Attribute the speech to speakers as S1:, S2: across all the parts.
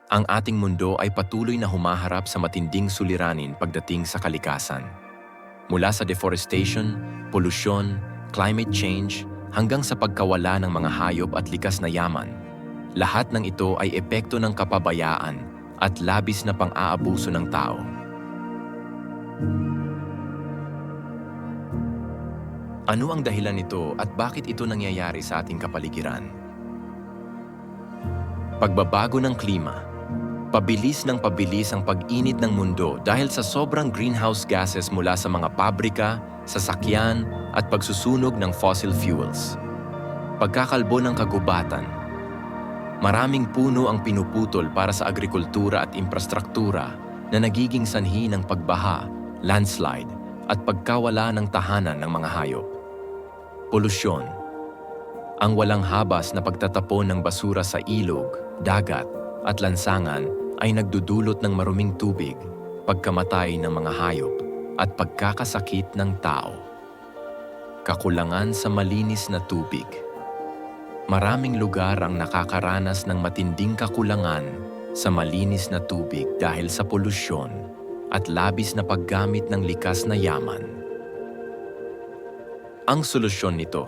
S1: Ang ating mundo ay patuloy na humaharap sa matinding suliranin pagdating sa kalikasan. Mula sa deforestation, polusyon, climate change, hanggang sa pagkawala ng mga hayop at likas na yaman. Lahat ng ito ay epekto ng kapabayaan at labis na pang-aabuso ng tao. Ano ang dahilan nito at bakit ito nangyayari sa ating kapaligiran? Pagbabago ng klima. Pabilis ng pabilis ang pag-init ng mundo dahil sa sobrang greenhouse gases mula sa mga pabrika, sasakyan, at pagsusunog ng fossil fuels. Pagkakalbo ng kagubatan. Maraming puno ang pinuputol para sa agrikultura at infrastruktura na nagiging sanhi ng pagbaha, landslide, at pagkawala ng tahanan ng mga hayop. Polusyon. Ang walang habas na pagtatapon ng basura sa ilog, dagat, at lansangan ay nagdudulot ng maruming tubig, pagkamatay ng mga hayop, at pagkakasakit ng tao. Kakulangan sa malinis na tubig. Maraming lugar ang nakakaranas ng matinding kakulangan sa malinis na tubig dahil sa polusyon at labis na paggamit ng likas na yaman. Ang solusyon nito,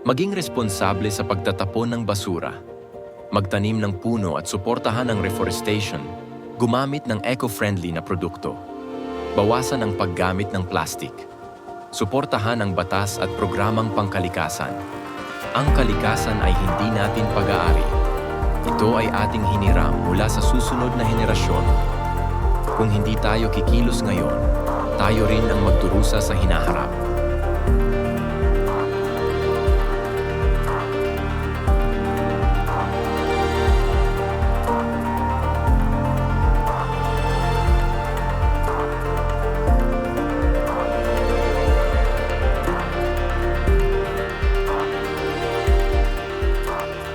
S1: maging responsable sa pagtatapon ng basura, magtanim ng puno at suportahan ang reforestation, gumamit ng eco-friendly na produkto, bawasan ang paggamit ng plastic, suportahan ang batas at programang pangkalikasan. Ang kalikasan ay hindi natin pag-aari. Ito ay ating hiniram mula sa susunod na henerasyon. Kung hindi tayo kikilos ngayon, tayo rin ang magdurusa sa hinaharap.